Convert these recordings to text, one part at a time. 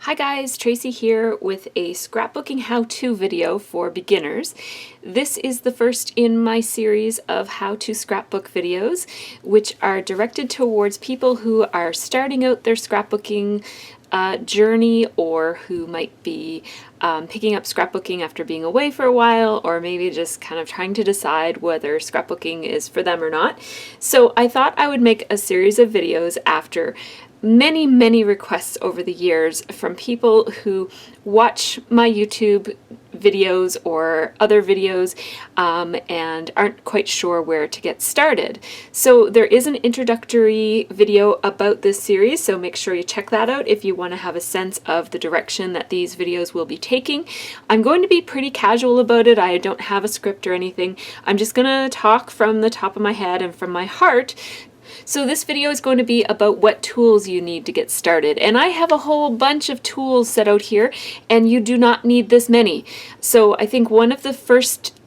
Hi guys, Tracy here with a scrapbooking how-to video for beginners. This is the first in my series of how-to scrapbook videos, which are directed towards people who are starting out their scrapbooking journey, or who might be picking up scrapbooking after being away for a while, or maybe just kind of trying to decide whether scrapbooking is for them or not. So I thought I would make a series of videos after many requests over the years from people who watch my YouTube videos or other videos and aren't quite sure where to get started. So there is an introductory video about this series, so make sure you check that out if you want to have a sense of the direction that these videos will be taking. I'm going to be pretty casual about it. I don't have a script or anything. I'm just going to talk from the top of my head and from my heart. So this video is going to be about what tools you need to get started. And I have a whole bunch of tools set out here, and you do not need this many. So I think one of the first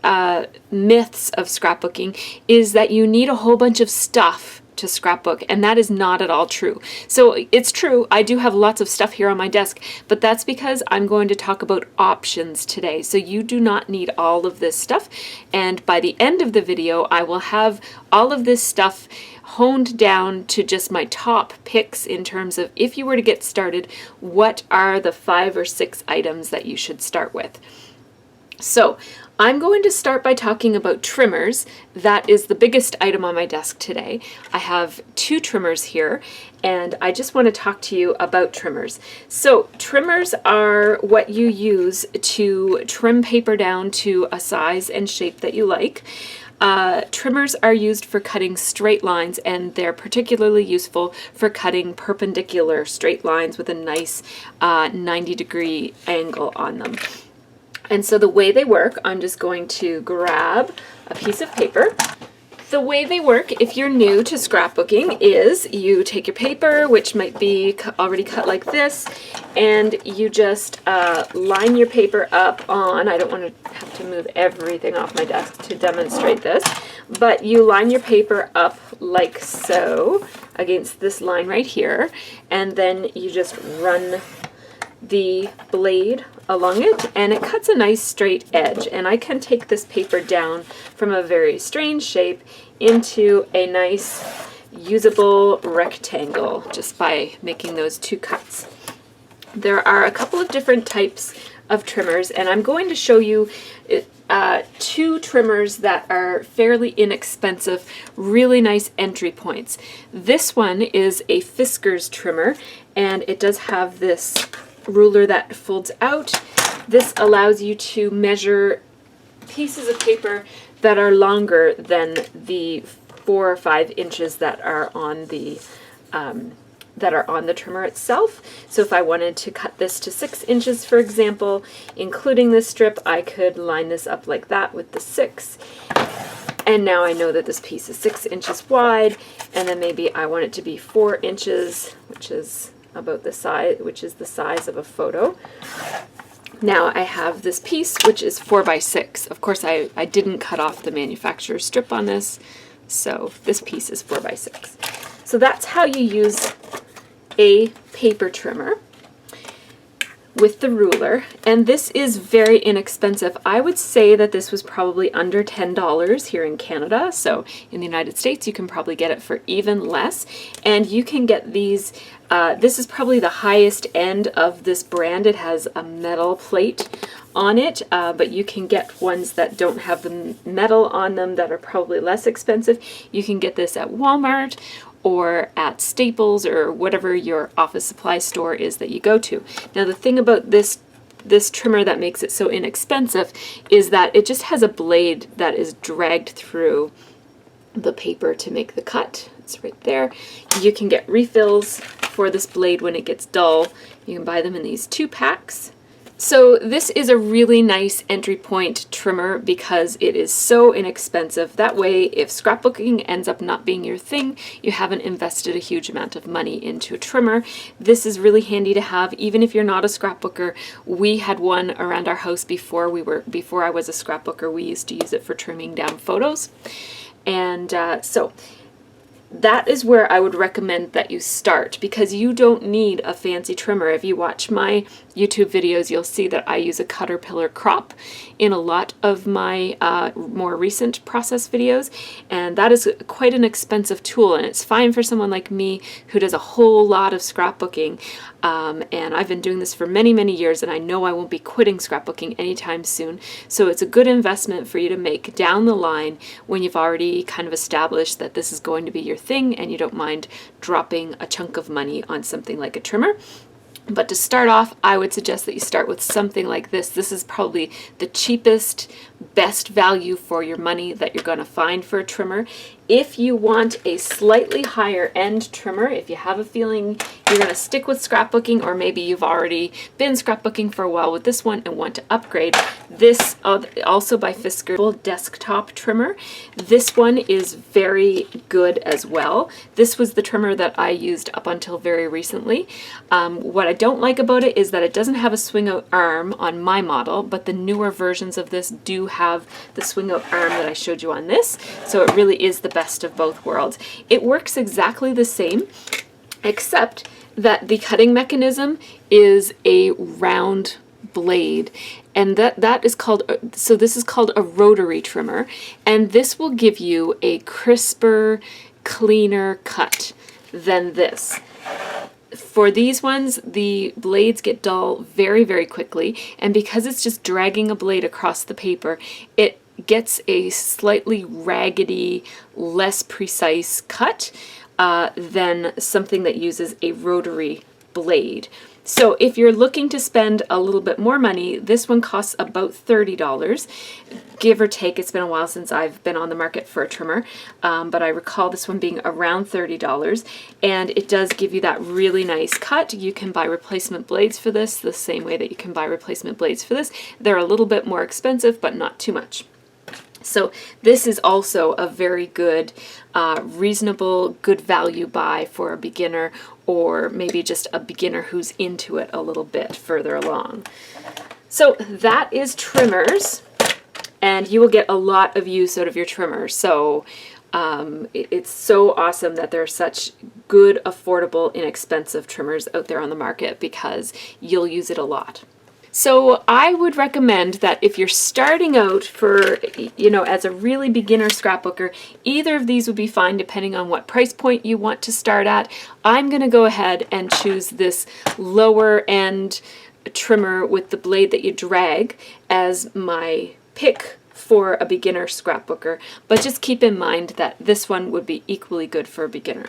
myths of scrapbooking is that you need a whole bunch of stuff to scrapbook, and that is not at all true. So it's true, I do have lots of stuff here on my desk, but that's because I'm going to talk about options today. So you do not need all of this stuff, and by the end of the video I will have all of this stuff honed down to just my top picks in terms of, if you were to get started, what are the 5 or 6 items that you should start with. So I'm going to start by talking about trimmers. That is the biggest item on my desk today. I have 2 trimmers here, and I just want to talk to you about trimmers. So trimmers are what you use to trim paper down to a size and shape that you like. Trimmers are used for cutting straight lines, and they're particularly useful for cutting perpendicular straight lines with a nice 90-degree angle on them. And so the way they work, I'm just going to grab a piece of paper. The way they work, if you're new to scrapbooking, is you take your paper, which might be already cut like this, and you just line your paper up on, I don't want to have to move everything off my desk to demonstrate this, but you line your paper up like so against this line right here, and then you just run the blade along it, and it cuts a nice straight edge. And I can take this paper down from a very strange shape into a nice usable rectangle just by making those 2 cuts. There are a couple of different types of trimmers, and I'm going to show you 2 trimmers that are fairly inexpensive, really nice entry points. This one is a Fiskars trimmer, and it does have this ruler that folds out. This allows you to measure pieces of paper that are longer than the 4 or 5 inches that are on the trimmer itself. So if I wanted to cut this to 6 inches, for example, including this strip, I could line this up like that with the 6. And now I know that this piece is 6 inches wide, and then maybe I want it to be 4 inches, which is about the size, which is the size of a photo. Now I have this piece, which is 4 by 6. Of course, I didn't cut off the manufacturer's strip on this, so this piece is 4 by 6. So that's how you use a paper trimmer with the ruler, and this is very inexpensive. I would say that this was probably under $10 here in Canada, so in the United States you can probably get it for even less, and you can get these, this is probably the highest end of this brand. It has a metal plate on it, but you can get ones that don't have the metal on them that are probably less expensive. You can get this at Walmart or at Staples or whatever your office supply store is that you go to. Now the thing about this trimmer that makes it so inexpensive is that it just has a blade that is dragged through the paper to make the cut. It's right there. You can get refills for this blade when it gets dull. You can buy them in these 2 packs. So this is a really nice entry point trimmer because it is so inexpensive. That way, if scrapbooking ends up not being your thing, you haven't invested a huge amount of money into a trimmer. This is really handy to have, even if you're not a scrapbooker. We had one around our house before I was a scrapbooker. We used to use it for trimming down photos. And so that is where I would recommend that you start, because you don't need a fancy trimmer. If you watch my YouTube videos, you'll see that I use a Caterpillar crop in a lot of my more recent process videos, and that is quite an expensive tool, and it's fine for someone like me who does a whole lot of scrapbooking, and I've been doing this for many, many years, and I know I won't be quitting scrapbooking anytime soon, so it's a good investment for you to make down the line when you've already kind of established that this is going to be your thing and you don't mind dropping a chunk of money on something like a trimmer. But to start off, I would suggest that you start with something like this. This is probably the cheapest, best value for your money that you're going to find for a trimmer. If you want a slightly higher end trimmer, if you have a feeling you're going to stick with scrapbooking, or maybe you've already been scrapbooking for a while with this one and want to upgrade, this also by Fiskars desktop trimmer. This one is very good as well. This was the trimmer that I used up until very recently. What I don't like about it is that it doesn't have a swing out arm on my model, but the newer versions of this do have the swing out arm that I showed you on this, so it really is the best of both worlds. It works exactly the same, except that the cutting mechanism is a round blade, and that is called, so this is called a rotary trimmer, and this will give you a crisper, cleaner cut than this. For these ones, the blades get dull very, very quickly, and because it's just dragging a blade across the paper, it gets a slightly raggedy, less precise cut than something that uses a rotary blade. So if you're looking to spend a little bit more money, this one costs about $30, give or take. It's been a while since I've been on the market for a trimmer, but I recall this one being around $30, and it does give you that really nice cut. You can buy replacement blades for this the same way that you can buy replacement blades for this. They're a little bit more expensive, but not too much. So this is also a very good, reasonable, good value buy for a beginner, or maybe just a beginner who's into it a little bit further along. So that is trimmers, and you will get a lot of use out of your trimmer. So it's so awesome that there are such good, affordable, inexpensive trimmers out there on the market, because you'll use it a lot. So I would recommend that if you're starting out for, as a really beginner scrapbooker, either of these would be fine depending on what price point you want to start at. I'm going to go ahead and choose this lower end trimmer with the blade that you drag as my pick for a beginner scrapbooker, but just keep in mind that this one would be equally good for a beginner.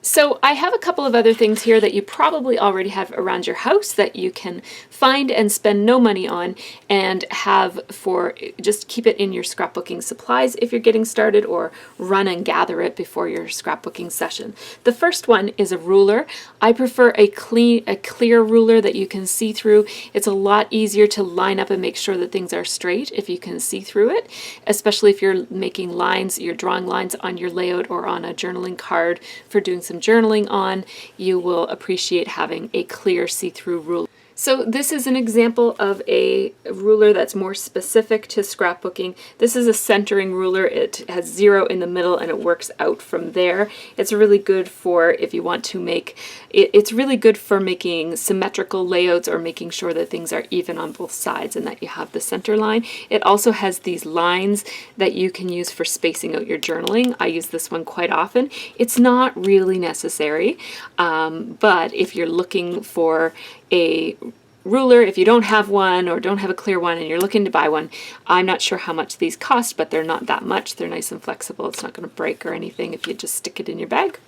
So I have a couple of other things here that you probably already have around your house that you can find and spend no money on, and have for, just keep it in your scrapbooking supplies if you're getting started, or run and gather it before your scrapbooking session. The first one is a ruler. I prefer a clear ruler that you can see through. It's a lot easier to line up and make sure that things are straight if you can see through it, especially if you're making lines, you're drawing lines on your layout or on a journaling card for doing some journaling on. You will appreciate having a clear see-through ruler. So this is an example of a ruler that's more specific to scrapbooking. This is a centering ruler. It has 0 in the middle and it works out from there. It's really good for if you want to make, it's really good for making symmetrical layouts or making sure that things are even on both sides and that you have the center line. It also has these lines that you can use for spacing out your journaling. I use this one quite often. It's not really necessary, but if you're looking for a ruler, if you don't have one or don't have a clear one and you're looking to buy one, I'm not sure how much these cost, but they're not that much. They're nice and flexible. It's not going to break or anything if you just stick it in your bag.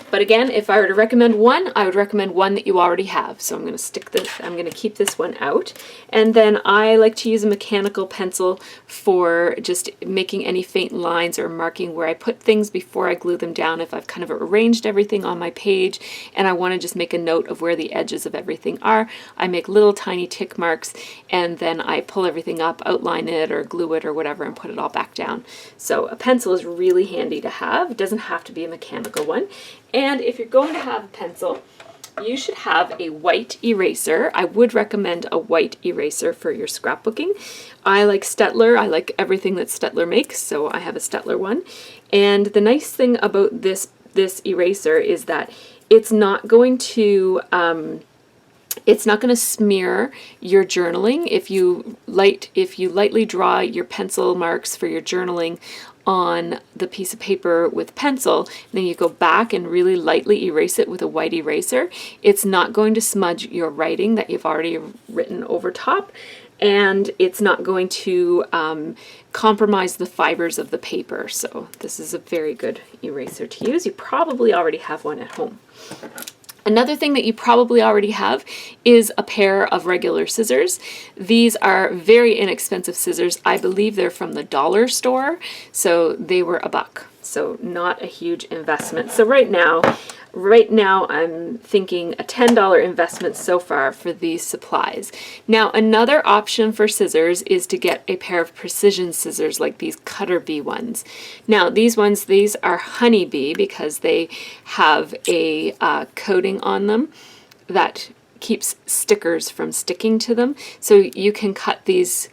But again, if I were to recommend one, I would recommend one that you already have. So I'm going to keep this one out. And then I like to use a mechanical pencil for just making any faint lines or marking where I put things before I glue them down. If I've kind of arranged everything on my page and I want to just make a note of where the edges of everything are, I make little tiny tick marks, and then I pull everything up, outline it or glue it or whatever, and put it all back down. So a pencil is really handy to have. It doesn't have to be a mechanical one. And if you're going to have a pencil, you should have a white eraser. I would recommend a white eraser for your scrapbooking. I like Staedtler. I like everything that Staedtler makes, so I have a Staedtler one. And the nice thing about this eraser is that it's not going to smear your journaling. If you lightly draw your pencil marks for your journaling on the piece of paper with pencil, and then you go back and really lightly erase it with a white eraser, it's not going to smudge your writing that you've already written over top, and it's not going to compromise the fibers of the paper. So this is a very good eraser to use. You probably already have one at home. Another thing that you probably already have is a pair of regular scissors. These are very inexpensive scissors. I believe they're from the dollar store, so they were $1. So not a huge investment. So right now I'm thinking a $10 investment so far for these supplies. Now another option for scissors is to get a pair of precision scissors like these cutter bee ones. Now these are honeybee because they have a coating on them that keeps stickers from sticking to them. So you can cut these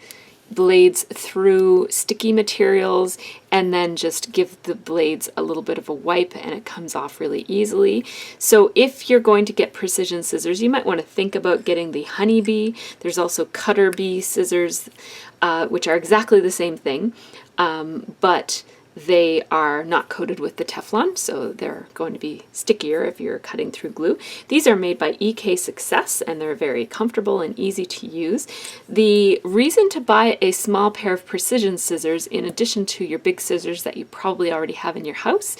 blades through sticky materials and then just give the blades a little bit of a wipe and it comes off really easily. So if you're going to get precision scissors, you might want to think about getting the honeybee. There's also cutter bee scissors, which are exactly the same thing, but they are not coated with the Teflon, so they're going to be stickier if you're cutting through glue. These are made by EK Success and they're very comfortable and easy to use. The reason to buy a small pair of precision scissors, in addition to your big scissors that you probably already have in your house,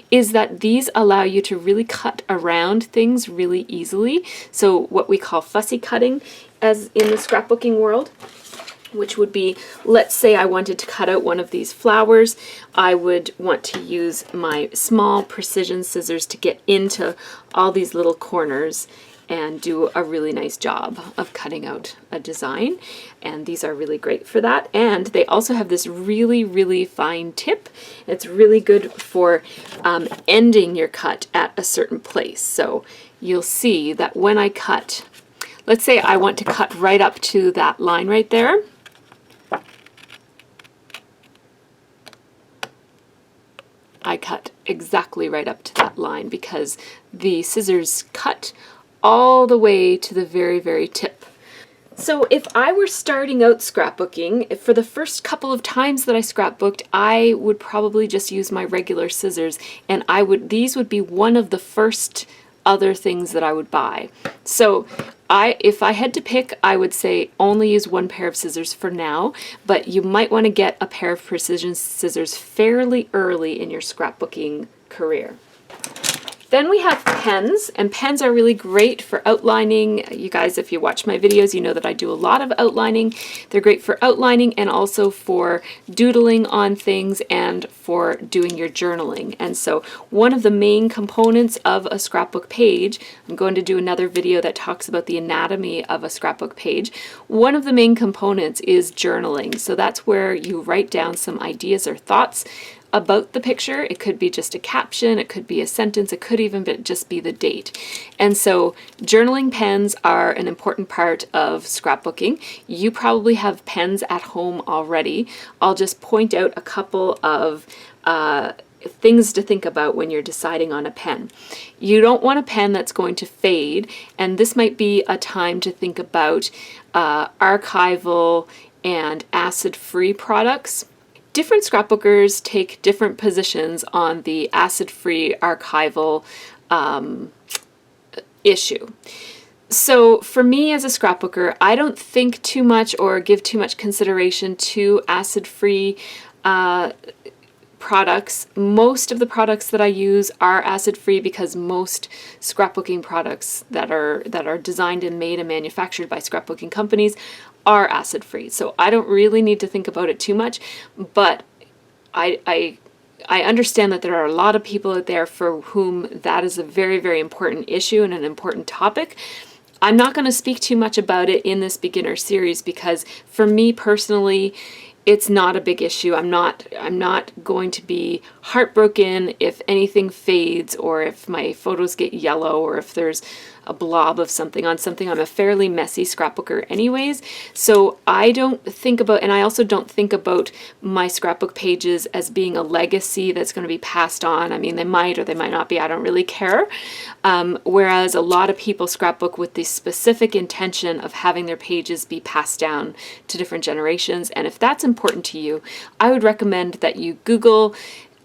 is that these allow you to really cut around things really easily. So what we call fussy cutting as in the scrapbooking world, which would be, let's say I wanted to cut out one of these flowers, I would want to use my small precision scissors to get into all these little corners and do a really nice job of cutting out a design. And these are really great for that. And they also have this really, really fine tip. It's really good for ending your cut at a certain place. So you'll see that when I cut, let's say I want to cut right up to that line right there, I cut exactly right up to that line because the scissors cut all the way to the very, very tip. So if I were starting out scrapbooking, for the first couple of times that I scrapbooked, I would probably just use my regular scissors, and these would be one of the first other things that I would buy. So if I had to pick, I would say only use one pair of scissors for now, but you might want to get a pair of precision scissors fairly early in your scrapbooking career. Then we have pens, and pens are really great for outlining. You guys, if you watch my videos, you know that I do a lot of outlining. They're great for outlining and also for doodling on things and for doing your journaling. And so one of the main components of a scrapbook page, I'm going to do another video that talks about the anatomy of a scrapbook page. One of the main components is journaling. So that's where you write down some ideas or thoughts about the picture. It could be just a caption, it could be a sentence, it could even just be the date. And so journaling pens are an important part of scrapbooking. You probably have pens at home already. I'll just point out a couple of things to think about when you're deciding on a pen. You don't want a pen that's going to fade, and this might be a time to think about Archival and acid-free products. Different scrapbookers take different positions on the acid-free Archival issue. So for me as a scrapbooker, I don't think too much or give too much consideration to acid-free products. Most of the products that I use are acid-free because most scrapbooking products that are designed and made and manufactured by scrapbooking companies are acid-free. So I don't really need to think about it too much, but I understand that there are a lot of people out there for whom that is a very, very important issue and an important topic. I'm not going to speak too much about it in this beginner series because for me personally, it's not a big issue. I'm not going to be heartbroken if anything fades or if my photos get yellow or if there's a blob of something on something. I'm a fairly messy scrapbooker anyways, so I don't think about, and I also don't think about my scrapbook pages as being a legacy that's going to be passed on. I mean, they might or they might not be, I don't really care. Whereas a lot of people scrapbook with the specific intention of having their pages be passed down to different generations, and if that's important to you, I would recommend that you Google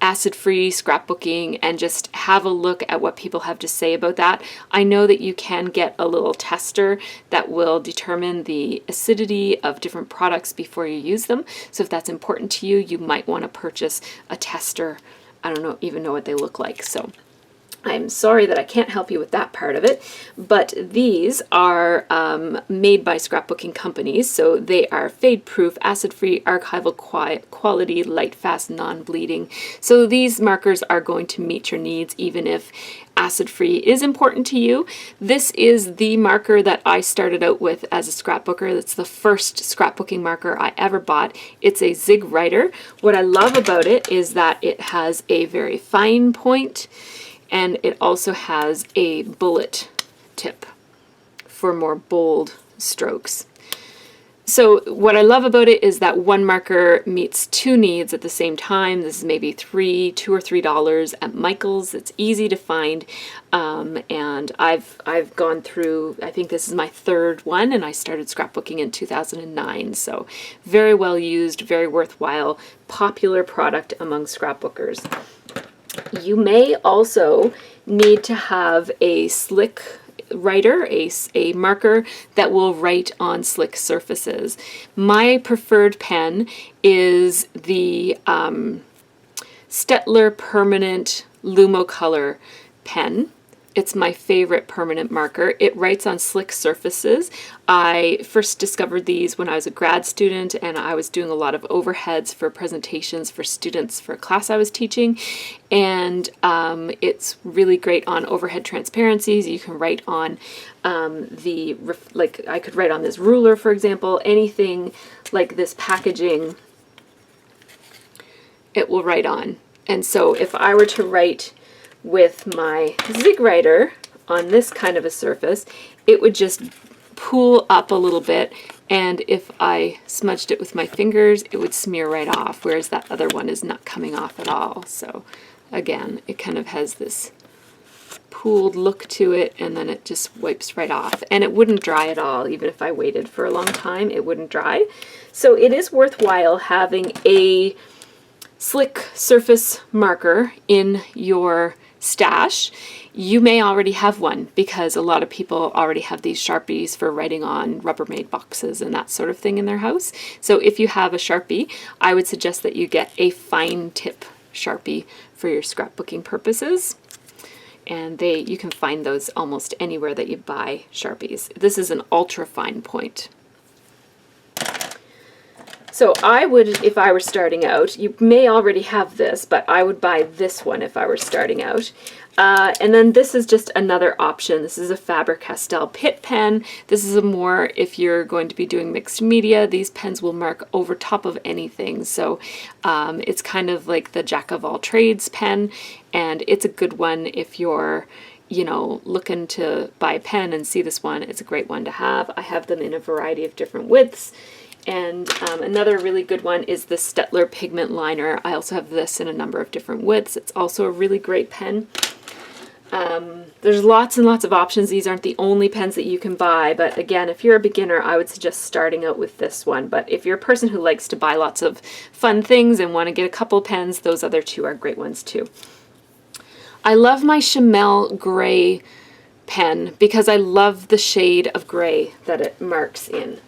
acid-free scrapbooking and just have a look at what people have to say about that. I know that you can get a little tester that will determine the acidity of different products before you use them. So if that's important to you, you might want to purchase a tester. I don't even know what they look like. So I'm sorry that I can't help you with that part of it, but these are made by scrapbooking companies, so they are fade-proof, acid-free, archival quality, light, fast, non-bleeding. So these markers are going to meet your needs even if acid-free is important to you. This is the marker that I started out with as a scrapbooker. That's the first scrapbooking marker I ever bought. It's a Zig Writer. What I love about it is that it has a very fine point, and it also has a bullet tip for more bold strokes. So what I love about it is that one marker meets two needs at the same time. This is maybe $2 or $3 at Michael's. It's easy to find, and I've gone through, I think this is my third one, and I started scrapbooking in 2009. So very well used, very worthwhile, popular product among scrapbookers. You may also need to have a slick writer, a marker that will write on slick surfaces. My preferred pen is the Staedtler Permanent Lumocolor pen. It's my favorite permanent marker. It writes on slick surfaces. I first discovered these when I was a grad student and I was doing a lot of overheads for presentations for students for a class I was teaching. And it's really great on overhead transparencies. You can write on like I could write on this ruler, for example, anything like this packaging, it will write on. And so if I were to write with my Zig Writer on this kind of a surface, it would just pool up a little bit, and if I smudged it with my fingers, it would smear right off, whereas that other one is not coming off at all. So again, it kind of has this pooled look to it, and then it just wipes right off, and it wouldn't dry at all. Even if I waited for a long time, it wouldn't dry. So it is worthwhile having a slick surface marker in your stash. You may already have one because a lot of people already have these Sharpies for writing on Rubbermaid boxes and that sort of thing in their house. So if you have a Sharpie, I would suggest that you get a fine tip Sharpie for your scrapbooking purposes. And you can find those almost anywhere that you buy Sharpies. This is an ultra fine point. So I would, if I were starting out, you may already have this, but I would buy this one if I were starting out. And then this is just another option. This is a Faber-Castell Pitt pen. This is a more, if you're going to be doing mixed media, these pens will mark over top of anything. So it's kind of like the jack of all trades pen, and it's a good one if you're, you know, looking to buy a pen and see this one. It's a great one to have. I have them in a variety of different widths. And another really good one is the Staedtler Pigment Liner. I also have this in a number of different widths. It's also a really great pen. There's lots and lots of options. These aren't the only pens that you can buy, but again, if you're a beginner, I would suggest starting out with this one. But if you're a person who likes to buy lots of fun things and want to get a couple pens, those other two are great ones too. I love my Chamel Gray pen because I love the shade of gray that it marks in.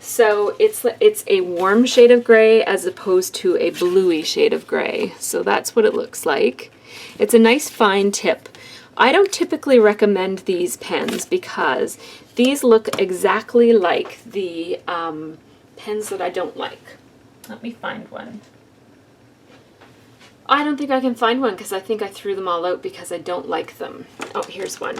So it's a warm shade of gray as opposed to a bluey shade of gray. So that's what it looks like. It's a nice fine tip. I don't typically recommend these pens because these look exactly like the pens that I don't like. Let me find one. I don't think I can find one because I think I threw them all out because I don't like them. Oh, here's one.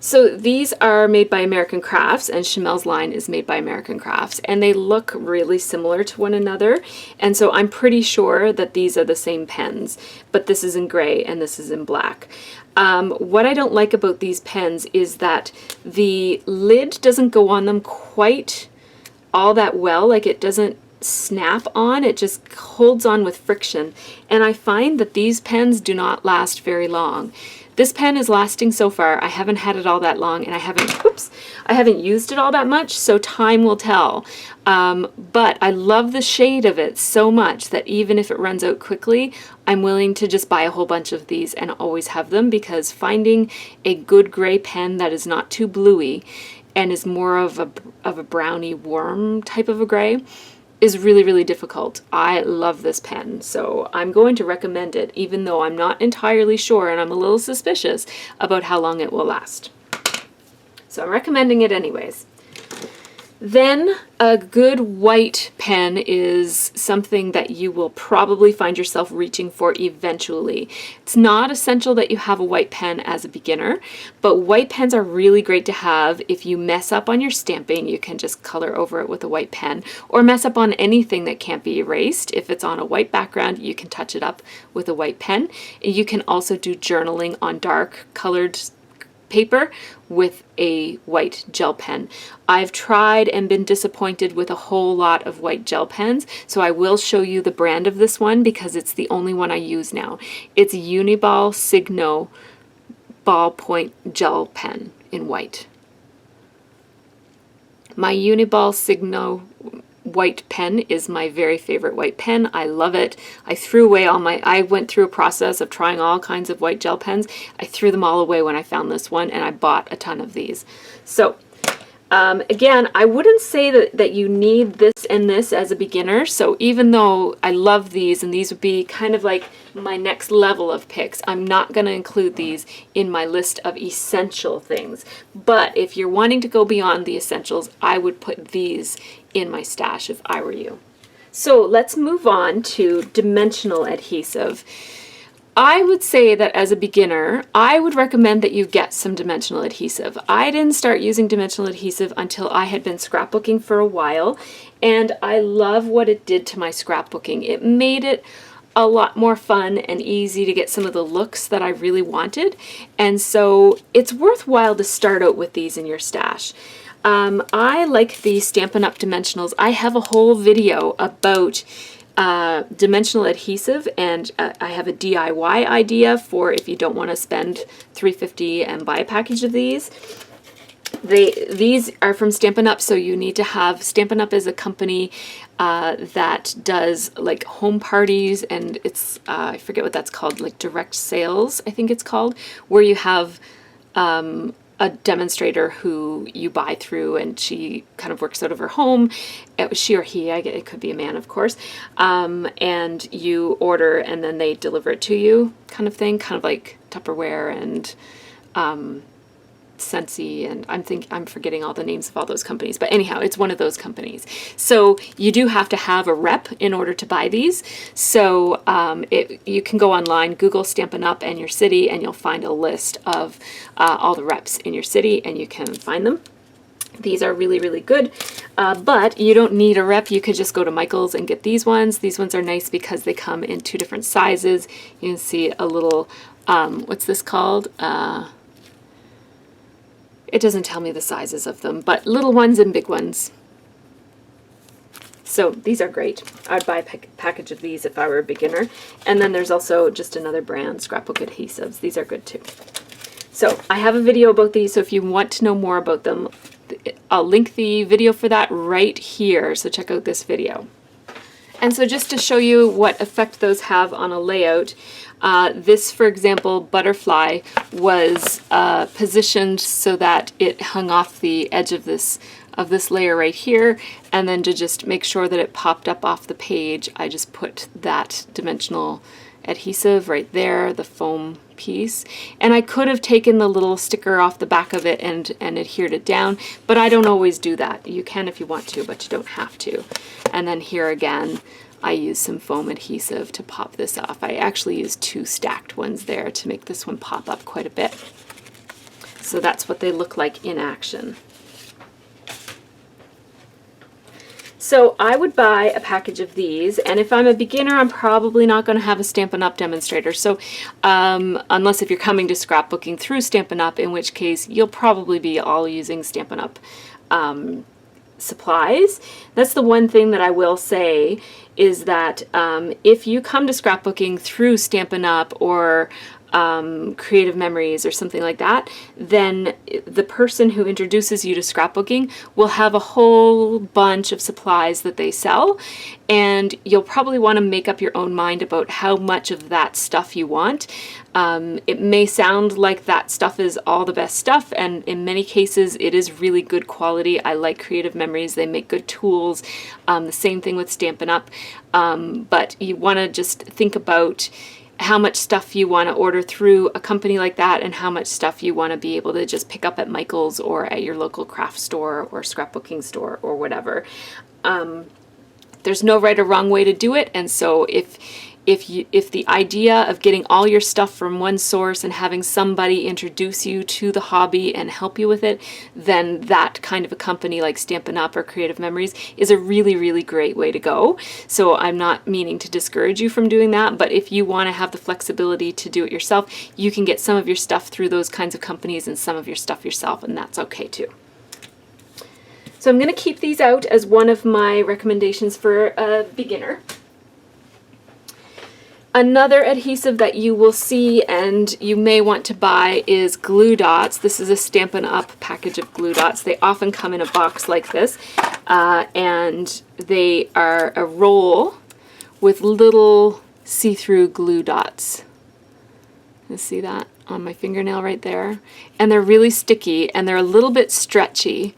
So these are made by American Crafts, and Chamel's line is made by American Crafts, and they look really similar to one another, and so I'm pretty sure that these are the same pens, but this is in gray and this is in black. What I don't like about these pens is that the lid doesn't go on them quite all that well, like it doesn't snap on, it just holds on with friction, and I find that these pens do not last very long. This pen is lasting so far. I haven't had it all that long, and I haven't used it all that much, so time will tell. But I love the shade of it so much that even if it runs out quickly, I'm willing to just buy a whole bunch of these and always have them, because finding a good gray pen that is not too bluey and is more of a browny warm type of a gray is really, really difficult. I love this pen, so I'm going to recommend it, even though I'm not entirely sure and I'm a little suspicious about how long it will last. So I'm recommending it anyways. Then a good white pen is something that you will probably find yourself reaching for eventually. It's not essential that you have a white pen as a beginner, but white pens are really great to have. If you mess up on your stamping, you can just color over it with a white pen, or mess up on anything that can't be erased. If it's on a white background, you can touch it up with a white pen. You can also do journaling on dark colored paper with a white gel pen. I've tried and been disappointed with a whole lot of white gel pens, so I will show you the brand of this one because it's the only one I use now. It's Uni-Ball Signo ballpoint gel pen in white. My Uni-Ball Signo white pen is my very favorite white pen. I love it. I threw away I went through a process of trying all kinds of white gel pens. I threw them all away when I found this one, and I bought a ton of these. So again, I wouldn't say that you need this and this as a beginner. So even though I love these, and these would be kind of like my next level of picks, I'm not going to include these in my list of essential things. But if you're wanting to go beyond the essentials, I would put these in my stash if I were you. So let's move on to dimensional adhesive. I would say that as a beginner, I would recommend that you get some dimensional adhesive. I didn't start using dimensional adhesive until I had been scrapbooking for a while, and I love what it did to my scrapbooking. It made it a lot more fun and easy to get some of the looks that I really wanted, and so it's worthwhile to start out with these in your stash. I like the Stampin' Up Dimensionals. I have a whole video about dimensional adhesive, and I have a DIY idea for if you don't want to spend $3.50 and buy a package of these. These are from Stampin' Up, so you need to have, Stampin' Up is a company that does like home parties, and it's, I forget what that's called, like direct sales, I think it's called, where you have a demonstrator who you buy through, and she kind of works out of her home. She or he, it could be a man, of course, and you order and then they deliver it to you, kind of thing, kind of like Tupperware and Scentsy, and I'm forgetting all the names of all those companies, but anyhow, it's one of those companies. So you do have to have a rep in order to buy these. So you can go online, Google Stampin' Up and your city, and you'll find a list of all the reps in your city, and you can find them. These are really, really good, but you don't need a rep. You could just go to Michael's and get these ones. These ones are nice because they come in 2 different sizes. You can see a little, what's this called? It doesn't tell me the sizes of them, but little ones and big ones. So these are great. I'd buy a package of these if I were a beginner. And then there's also just another brand, Scrapbook Adhesives. These are good too. So I have a video about these, so if you want to know more about them, I'll link the video for that right here, so check out this video. And so just to show you what effect those have on a layout, this, for example, butterfly was positioned so that it hung off the edge of this layer right here, and then to just make sure that it popped up off the page, I just put that dimensional adhesive right there, the foam piece, and I could have taken the little sticker off the back of it and adhered it down, but I don't always do that. You can if you want to, but you don't have to. And then here again, I use some foam adhesive to pop this off. I actually used 2 stacked ones there to make this one pop up quite a bit. So that's what they look like in action. So I would buy a package of these, and if I'm a beginner, I'm probably not going to have a Stampin' Up demonstrator. So unless if you're coming to scrapbooking through Stampin' Up, in which case you'll probably be all using Stampin' Up supplies. That's the one thing that I will say, is that if you come to scrapbooking through Stampin' Up or Creative Memories or something like that, then the person who introduces you to scrapbooking will have a whole bunch of supplies that they sell, and you'll probably want to make up your own mind about how much of that stuff you want. It may sound like that stuff is all the best stuff, and in many cases it is really good quality. I like Creative Memories, they make good tools. The same thing with Stampin' Up, but you want to just think about how much stuff you want to order through a company like that and how much stuff you want to be able to just pick up at Michael's or at your local craft store or scrapbooking store or whatever. There's no right or wrong way to do it, and so if the idea of getting all your stuff from one source and having somebody introduce you to the hobby and help you with it, then that kind of a company like Stampin' Up or Creative Memories is a really, really great way to go. So I'm not meaning to discourage you from doing that, but if you want to have the flexibility to do it yourself, you can get some of your stuff through those kinds of companies and some of your stuff yourself, and that's okay too. So I'm going to keep these out as one of my recommendations for a beginner. Another adhesive that you will see and you may want to buy is glue dots. This is a Stampin' Up package of glue dots. They often come in a box like this, and they are a roll with little see-through glue dots. You see that on my fingernail right there? And they're really sticky and they're a little bit stretchy.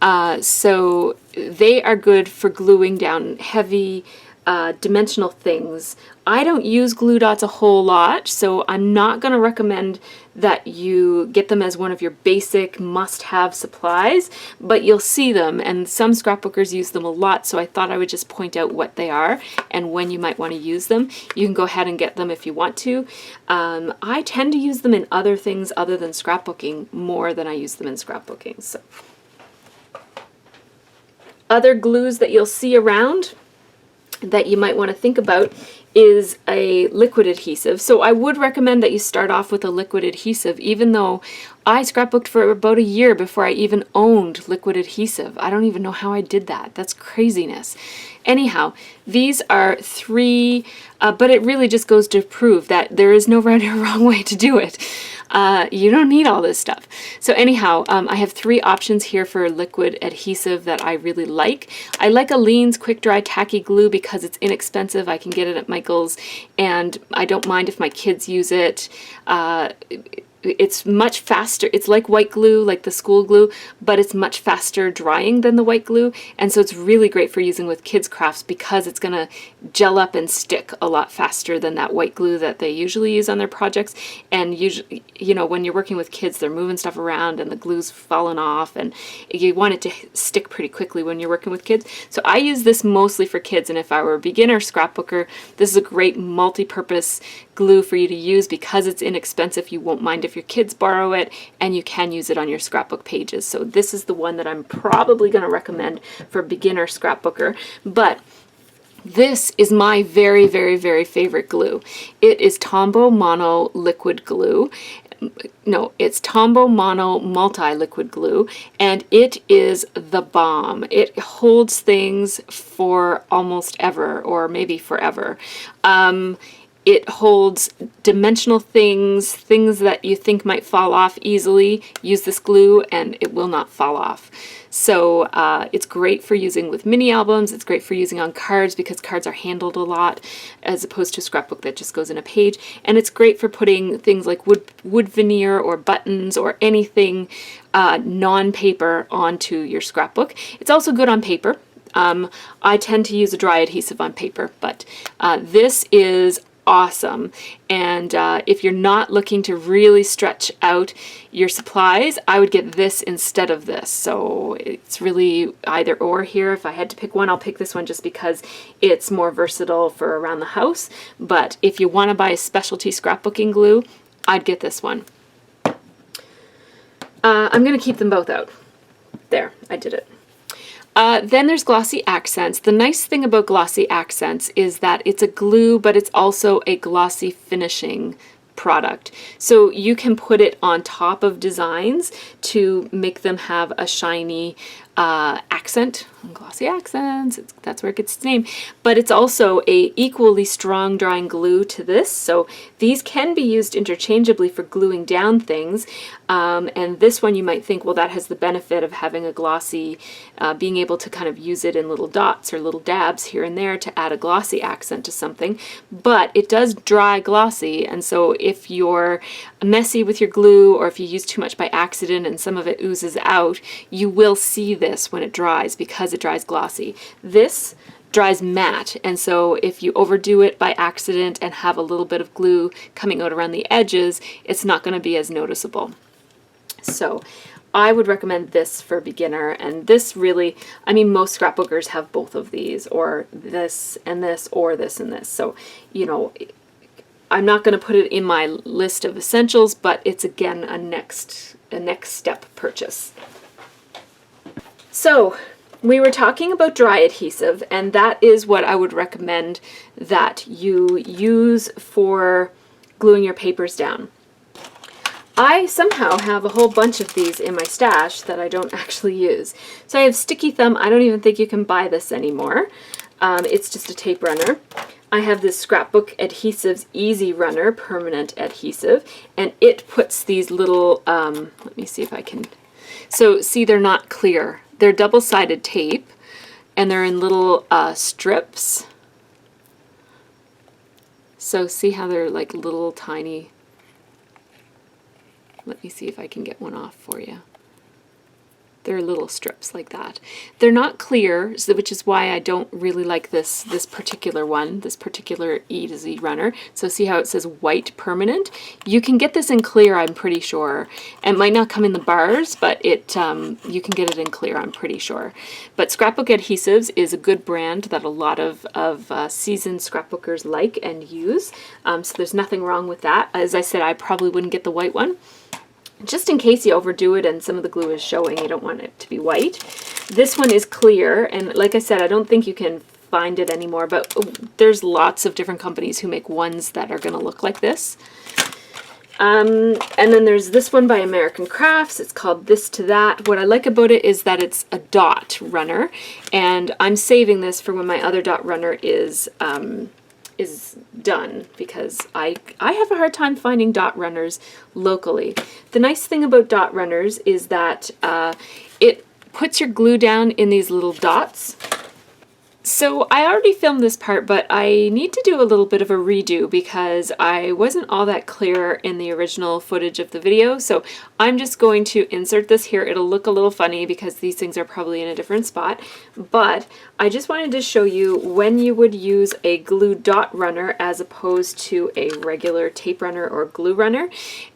So they are good for gluing down heavy dimensional things. I don't use glue dots a whole lot, so I'm not going to recommend that you get them as one of your basic must-have supplies, but you'll see them, and some scrapbookers use them a lot, so I thought I would just point out what they are and when you might want to use them. You can go ahead and get them if you want to. I tend to use them in other things other than scrapbooking more than I use them in scrapbooking. So, other glues that you'll see around that you might want to think about is a liquid adhesive. So I would recommend that you start off with a liquid adhesive, even though I scrapbooked for about a year before I even owned liquid adhesive. I don't even know how I did that. That's craziness. Anyhow, these are three, but it really just goes to prove that there is no right or wrong way to do it. You don't need all this stuff. So anyhow, I have three options here for liquid adhesive that I really like. I like Aleene's Quick Dry Tacky Glue because it's inexpensive. I can get it at Michael's, and I don't mind if my kids use it. It's much faster. It's like white glue, like the school glue, but it's much faster drying than the white glue, and so it's really great for using with kids' crafts because it's going to gel up and stick a lot faster than that white glue that they usually use on their projects. And usually, you know, when you're working with kids, they're moving stuff around and the glue's falling off, and you want it to stick pretty quickly when you're working with kids. So I use this mostly for kids, and if I were a beginner scrapbooker, this is a great multi-purpose glue for you to use because it's inexpensive. You won't mind if your kids borrow it, and you can use it on your scrapbook pages. So this is the one that I'm probably going to recommend for a beginner scrapbooker. But this is my very, very, very favorite glue. It is Tombow Mono Liquid Glue. No, it's Tombow Mono Multi-Liquid Glue, and it is the bomb. It holds things for almost ever, or maybe forever. It holds dimensional things, things that you think might fall off easily. Use this glue and it will not fall off. So it's great for using with mini albums. It's great for using on cards because cards are handled a lot as opposed to a scrapbook that just goes in a page. And it's great for putting things like wood veneer or buttons or anything non-paper onto your scrapbook. It's also good on paper. I tend to use a dry adhesive on paper, but this is awesome. And if you're not looking to really stretch out your supplies, I would get this instead of this. So it's really either or here. If I had to pick one, I'll pick this one just because it's more versatile for around the house. But if you want to buy a specialty scrapbooking glue, I'd get this one. I'm going to keep them both out. There, I did it. Then there's Glossy Accents. The nice thing about Glossy Accents is that it's a glue, but it's also a glossy finishing product. So you can put it on top of designs to make them have a shiny accent. Glossy Accents, that's where it gets its name. But it's also a equally strong drying glue to this. So these can be used interchangeably for gluing down things. And this one you might think, well, that has the benefit of having a glossy, being able to kind of use it in little dots or little dabs here and there to add a glossy accent to something. But it does dry glossy, and so if you're messy with your glue or if you use too much by accident and some of it oozes out, you will see this when it dries because it dries glossy. This dries matte, and so if you overdo it by accident and have a little bit of glue coming out around the edges, it's not going to be as noticeable. So I would recommend this for beginner, and this really, I mean, most scrapbookers have both of these, or this and this, or this and this. So, you know, I'm not going to put it in my list of essentials, but it's again a next step purchase. So we were talking about dry adhesive, and that is what I would recommend that you use for gluing your papers down. I somehow have a whole bunch of these in my stash that I don't actually use. So I have Sticky Thumb. I don't even think you can buy this anymore. It's just a tape runner. I have this Scrapbook Adhesives Easy Runner permanent adhesive, and it puts these little, let me see if I can, so see, they're not clear. They're double-sided tape, and they're in little strips. So see how they're like little tiny, let me see if I can get one off for you. They're little strips like that. They're not clear, which is why I don't really like this particular one, this particular Easy Runner. So see how it says white permanent? You can get this in clear, I'm pretty sure. It might not come in the bars, but it you can get it in clear, I'm pretty sure. But Scrapbook Adhesives is a good brand that a lot of seasoned scrapbookers like and use. So there's nothing wrong with that. As I said, I probably wouldn't get the white one. Just in case you overdo it and some of the glue is showing, you don't want it to be white. This one is clear, and like I said, I don't think you can find it anymore, but there's lots of different companies who make ones that are going to look like this. And then there's this one by American Crafts. It's called This to That. What I like about it is that it's a dot runner, and I'm saving this for when my other dot runner is done, because I have a hard time finding dot runners locally. The nice thing about dot runners is that it puts your glue down in these little dots. So I already filmed this part, but I need to do a little bit of a redo because I wasn't all that clear in the original footage of the video. So I'm just going to insert this here. It'll look a little funny because these things are probably in a different spot, but I just wanted to show you when you would use a glue dot runner as opposed to a regular tape runner or glue runner.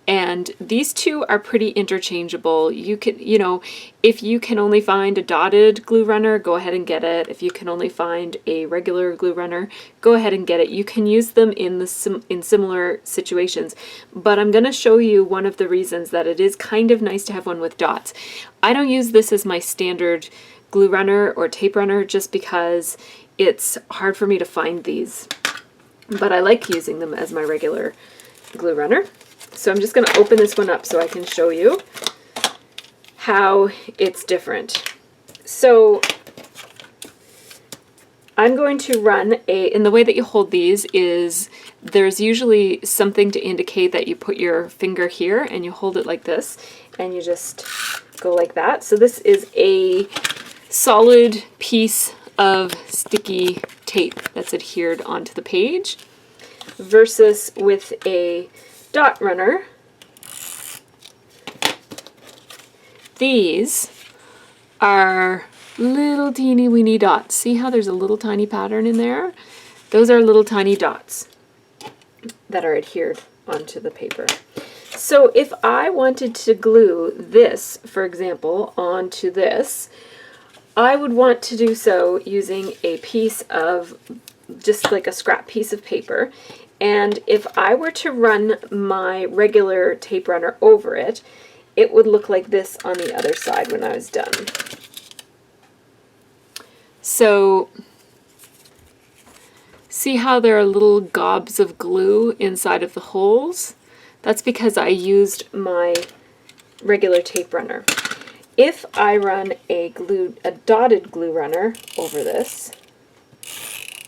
And these two are pretty interchangeable. You can, you know, if you can only find a dotted glue runner, go ahead and get it. If you can only find a regular glue runner, go ahead and get it. You can use them in similar situations. But I'm going to show you one of the reasons that it is kind of nice to have one with dots. I don't use this as my standard glue runner or tape runner just because it's hard for me to find these. But I like using them as my regular glue runner. So I'm just going to open this one up so I can show you how it's different. So I'm going to run and the way that you hold these is there's usually something to indicate that you put your finger here and you hold it like this and you just go like that. So this is a solid piece of sticky tape that's adhered onto the page versus with a dot runner. These are little teeny weeny dots. See how there's a little tiny pattern in there? Those are little tiny dots that are adhered onto the paper. So if I wanted to glue this, for example, onto this, I would want to do so using a piece of, just like a scrap piece of paper. And if I were to run my regular tape runner over it, it would look like this on the other side when I was done. So see how there are little gobs of glue inside of the holes? That's because I used my regular tape runner. If I run a dotted glue runner over this,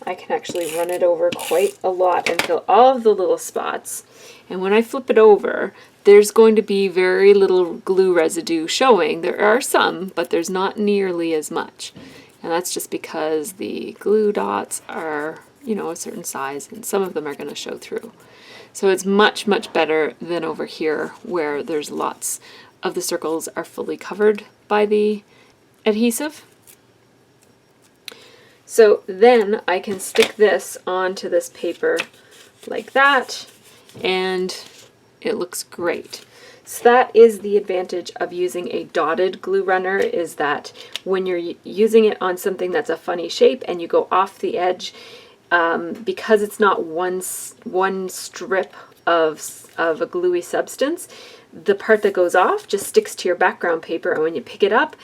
I can actually run it over quite a lot and fill all of the little spots. And when I flip it over, there's going to be very little glue residue showing. There are some, but there's not nearly as much. And that's just because the glue dots are, you know, a certain size, and some of them are going to show through. So it's much, much better than over here where there's lots of the circles are fully covered by the adhesive. So then I can stick this onto this paper like that, and it looks great. So that is the advantage of using a dotted glue runner, is that when you're using it on something that's a funny shape and you go off the edge, because it's not one strip of a gluey substance, the part that goes off just sticks to your background paper, and when you pick it up,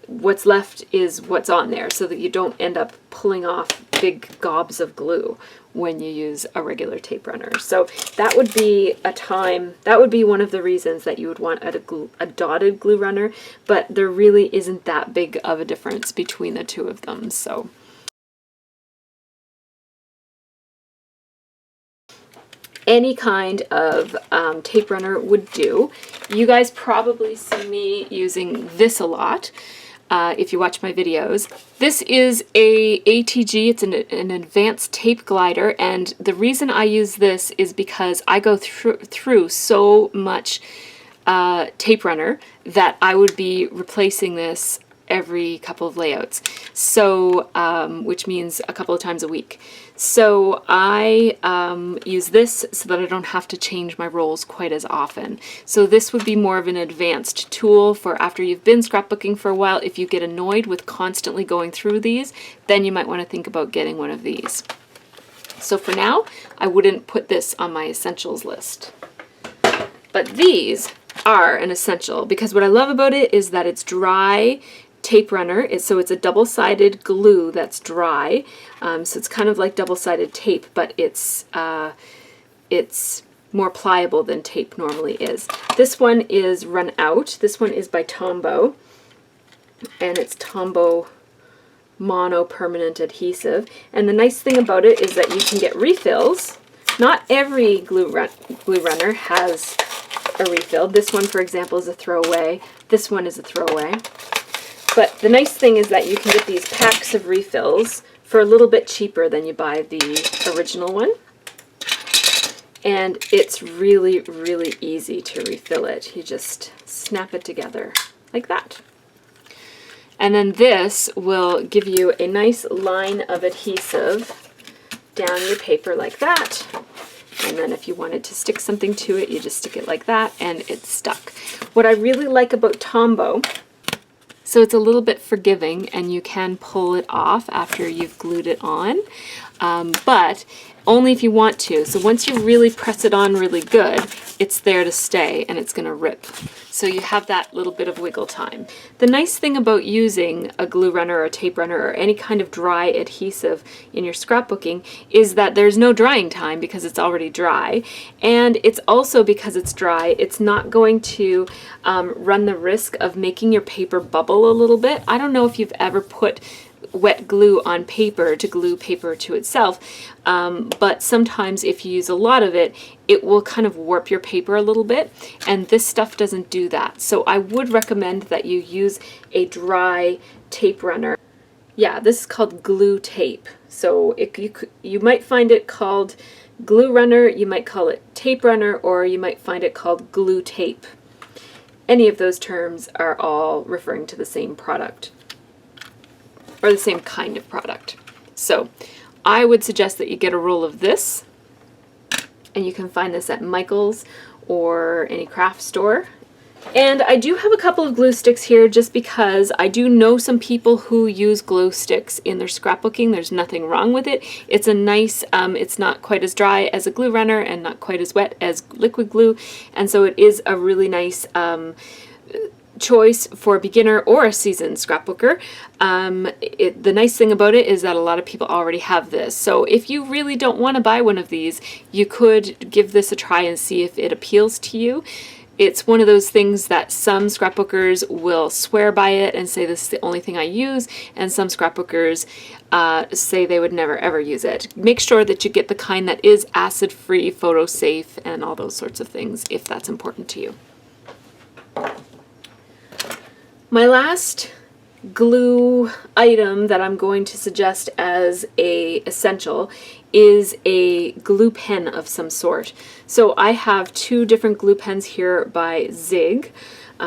what's left is what's on there, so that you don't end up pulling off big gobs of glue when you use a regular tape runner. So that would be one of the reasons that you would want a dotted glue runner, but there really isn't that big of a difference between the two of them. So any kind of tape runner would do. You guys probably see me using this a lot if you watch my videos. This is a ATG, it's an advanced tape glider, and the reason I use this is because I go through so much tape runner that I would be replacing this every couple of layouts, so which means a couple of times a week. So I use this so that I don't have to change my rolls quite as often. So this would be more of an advanced tool for after you've been scrapbooking for a while. If you get annoyed with constantly going through these, then you might want to think about getting one of these. So for now, I wouldn't put this on my essentials list. But these are an essential, because what I love about it is that it's dry tape runner. So it's a double-sided glue that's dry. So it's kind of like double-sided tape, but it's more pliable than tape normally is. This one is Run Out. This one is by Tombow, and it's Tombow Mono Permanent Adhesive. And the nice thing about it is that you can get refills. Not every glue runner has a refill. This one, for example, is a throwaway. This one is a throwaway. But the nice thing is that you can get these packs of refills for a little bit cheaper than you buy the original one. And it's really, really easy to refill it. You just snap it together like that. And then this will give you a nice line of adhesive down your paper like that. And then if you wanted to stick something to it, you just stick it like that, and it's stuck. What I really like about Tombow, so it's a little bit forgiving and you can pull it off after you've glued it on, but only if you want to. So once you really press it on really good, it's there to stay and it's going to rip. So you have that little bit of wiggle time. The nice thing about using a glue runner or a tape runner or any kind of dry adhesive in your scrapbooking is that there's no drying time because it's already dry. And it's also, because it's dry, it's not going to run the risk of making your paper bubble a little bit. I don't know if you've ever put wet glue on paper to glue paper to itself, but sometimes if you use a lot of it, it will kind of warp your paper a little bit, and this stuff doesn't do that. So I would recommend that you use a dry tape runner. Yeah, this is called glue tape. So you might find it called glue runner, you might call it tape runner, or you might find it called glue tape. Any of those terms are all referring to the same product, or the same kind of product. So I would suggest that you get a roll of this, and you can find this at Michael's or any craft store. And I do have a couple of glue sticks here just because I do know some people who use glue sticks in their scrapbooking. There's nothing wrong with it. It's a nice, it's not quite as dry as a glue runner and not quite as wet as liquid glue, and so it is a really nice choice for a beginner or a seasoned scrapbooker. The nice thing about it is that a lot of people already have this. So if you really don't want to buy one of these, you could give this a try and see if it appeals to you. It's one of those things that some scrapbookers will swear by it and say this is the only thing I use, and some scrapbookers say they would never ever use it. Make sure that you get the kind that is acid-free, photo-safe, and all those sorts of things if that's important to you. My last glue item that I'm going to suggest as a essential is a glue pen of some sort. So I have two different glue pens here by Zig,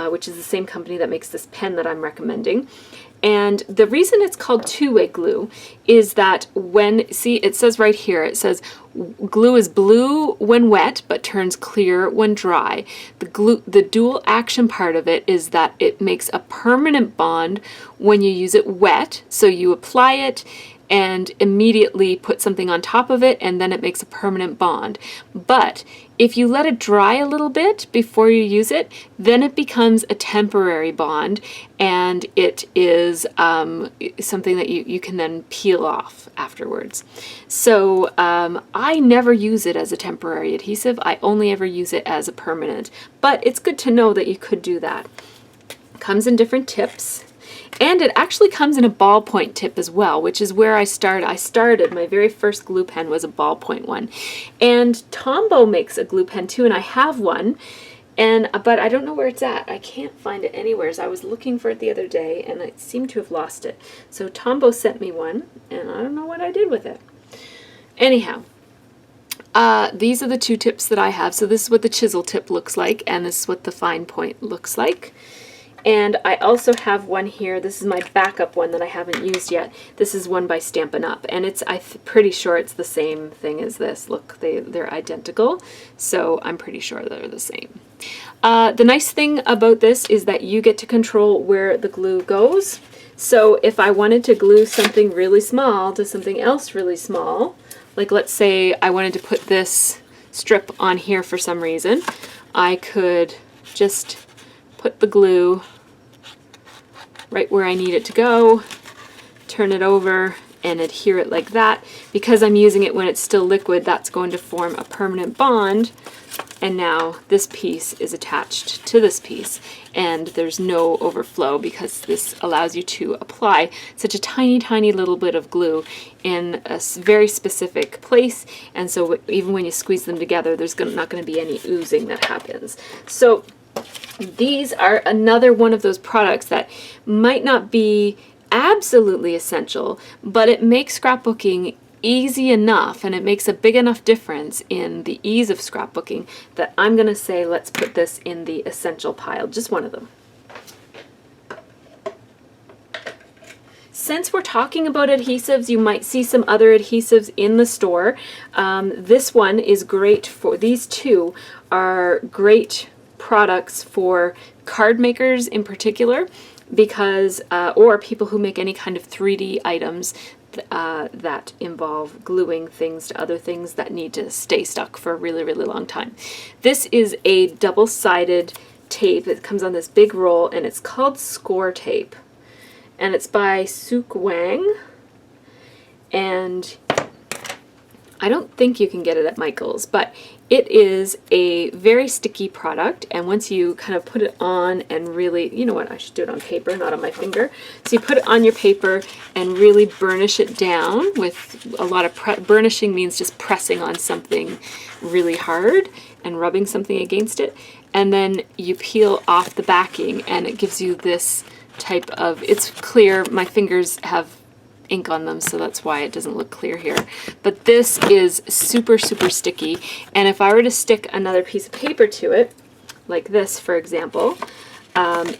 which is the same company that makes this pen that I'm recommending. And the reason it's called two-way glue is that when, see, it says right here, it says glue is blue when wet but turns clear when dry. The dual action part of it is that it makes a permanent bond when you use it wet. So you apply it and immediately put something on top of it, and then it makes a permanent bond. But if you let it dry a little bit before you use it, then it becomes a temporary bond, and it is something that you can then peel off afterwards. So I never use it as a temporary adhesive. I only ever use it as a permanent. But it's good to know that you could do that. It comes in different tips. And it actually comes in a ballpoint tip as well, which is where I started. My very first glue pen was a ballpoint one. And Tombow makes a glue pen too, and I have one. But I don't know where it's at. I can't find it anywhere. I was looking for it the other day, and I seem to have lost it. So Tombow sent me one, and I don't know what I did with it. Anyhow, these are the two tips that I have. So this is what the chisel tip looks like, and this is what the fine point looks like. And I also have one here. This is my backup one that I haven't used yet. This is one by Stampin' Up, and I'm pretty sure it's the same thing as this. Look, they're identical, so I'm pretty sure they're the same. The nice thing about this is that you get to control where the glue goes. So if I wanted to glue something really small to something else really small, like let's say I wanted to put this strip on here for some reason, I could just put the glue right where I need it to go, turn it over, and adhere it like that. Because I'm using it when it's still liquid, that's going to form a permanent bond, and now this piece is attached to this piece, and there's no overflow because this allows you to apply such a tiny, tiny little bit of glue in a very specific place, and so even when you squeeze them together, there's not going to be any oozing that happens. So these are another one of those products that might not be absolutely essential, but it makes scrapbooking easy enough, and it makes a big enough difference in the ease of scrapbooking that I'm going to say let's put this in the essential pile, just one of them. Since we're talking about adhesives, you might see some other adhesives in the store. This one is great for, these two are great products for card makers in particular, because or people who make any kind of 3D items that involve gluing things to other things that need to stay stuck for a really, really long time. This is a double-sided tape that comes on this big roll, and it's called Score Tape, and it's by Suk Wang, and I don't think you can get it at Michael's, but it is a very sticky product, and once you kind of put it on and really, you know what, I should do it on paper, not on my finger. So you put it on your paper and really burnish it down with a lot of burnishing means just pressing on something really hard and rubbing something against it, and then you peel off the backing, and it gives you this type of, it's clear, my fingers have ink on them, so that's why it doesn't look clear here. But this is super, super sticky, and if I were to stick another piece of paper to it, like this for example,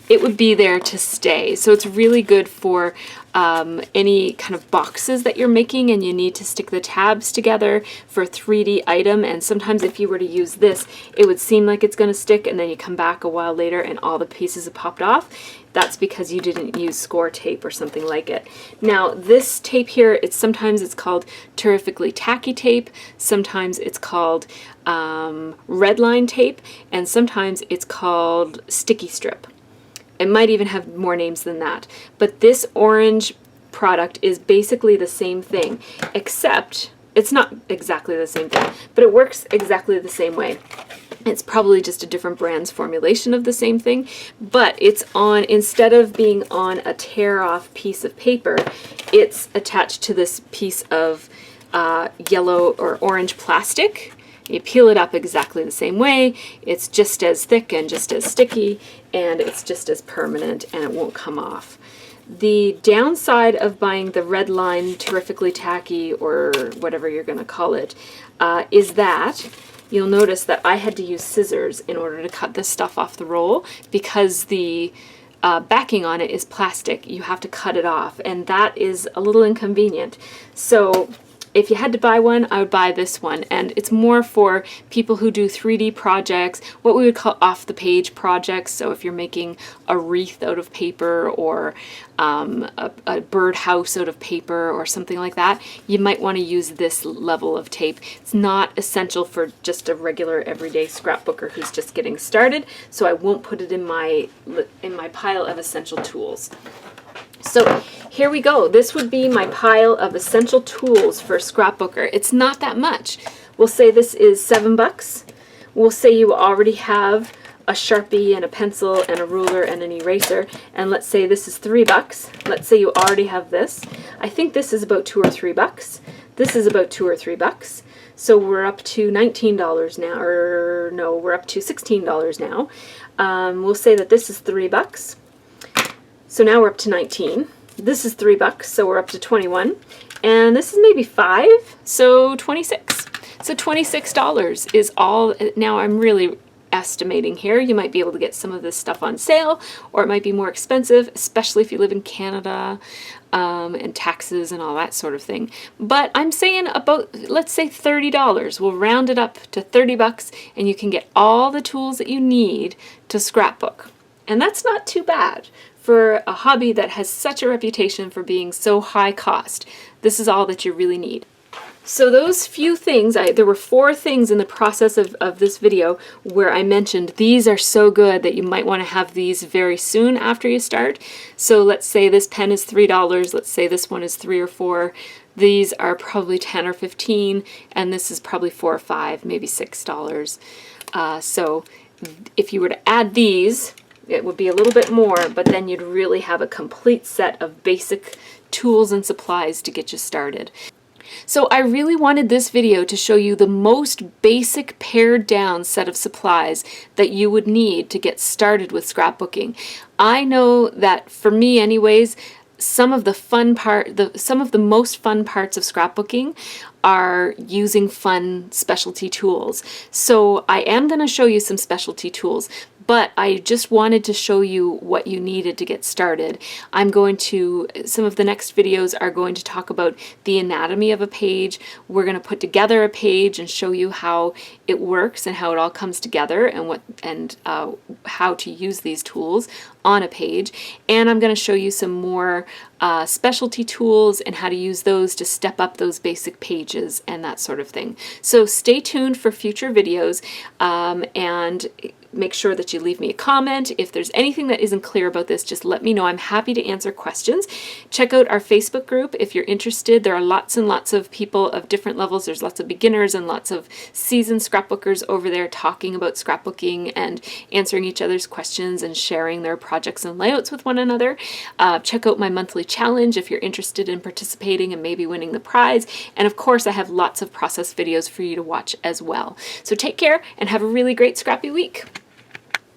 it would be there to stay. So it's really good for any kind of boxes that you're making and you need to stick the tabs together for a 3D item, and sometimes if you were to use this, it would seem like it's going to stick, and then you come back a while later and all the pieces have popped off. That's because you didn't use Score Tape or something like it. Now this tape here, sometimes it's called Terrifically Tacky Tape, sometimes it's called Red Line Tape, and sometimes it's called Sticky Strip. It might even have more names than that. But this orange product is basically the same thing, except it's not exactly the same thing, but it works exactly the same way. It's probably just a different brand's formulation of the same thing, but it's on, instead of being on a tear-off piece of paper, it's attached to this piece of yellow or orange plastic. You peel it up exactly the same way. It's just as thick and just as sticky, and it's just as permanent, and it won't come off. The downside of buying the red line terrifically tacky, or whatever you're going to call it, is that you'll notice that I had to use scissors in order to cut this stuff off the roll, because the backing on it is plastic. You have to cut it off, and that is a little inconvenient. So if you had to buy one, I would buy this one, and it's more for people who do 3D projects, what we would call off-the-page projects. So if you're making a wreath out of paper, or a birdhouse out of paper, or something like that, you might want to use this level of tape. It's not essential for just a regular everyday scrapbooker who's just getting started, so I won't put it in my pile of essential tools. So here we go. This would be my pile of essential tools for a scrapbooker. It's not that much. We'll say this is $7. We'll say you already have a Sharpie and a pencil and a ruler and an eraser, and let's say this is $3. Let's say you already have this. I think this is about $2 or $3. This is about $2 or $3. So we're up to $19 now, or no, we're up to $16 now. We'll say that this is $3. So now we're up to 19. This is $3, so we're up to 21. And this is maybe 5, so 26. So $26 is all. Now I'm really estimating here. You might be able to get some of this stuff on sale, or it might be more expensive, especially if you live in Canada, and taxes and all that sort of thing. But I'm saying about, let's say $30. We'll round it up to $30, and you can get all the tools that you need to scrapbook. And that's not too bad for a hobby that has such a reputation for being so high cost. This is all that you really need. So those few things, there were 4 things in the process of this video where I mentioned these are so good that you might want to have these very soon after you start. So let's say this pen is $3, let's say this one is 3 or 4. These are probably 10 or 15, and this is probably 4 or 5, maybe $6. So if you were to add these, it would be a little bit more, but then you'd really have a complete set of basic tools and supplies to get you started. So I really wanted this video to show you the most basic pared down set of supplies that you would need to get started with scrapbooking. I know that for me anyways, some of the most fun parts of scrapbooking are using fun specialty tools. So I am going to show you some specialty tools, but I just wanted to show you what you needed to get started. Some of the next videos are going to talk about the anatomy of a page. We're going to put together a page and show you how it works and how it all comes together, and how to use these tools on a page. And I'm going to show you some more specialty tools and how to use those to step up those basic pages and that sort of thing. So stay tuned for future videos, and make sure that you leave me a comment. If there's anything that isn't clear about this, just let me know. I'm happy to answer questions. Check out our Facebook group if you're interested. There are lots and lots of people of different levels. There's lots of beginners and lots of seasoned scrapbookers over there talking about scrapbooking and answering each other's questions and sharing their projects and layouts with one another. Check out my monthly challenge if you're interested in participating and maybe winning the prize. And of course, I have lots of process videos for you to watch as well. So take care and have a really great scrappy week.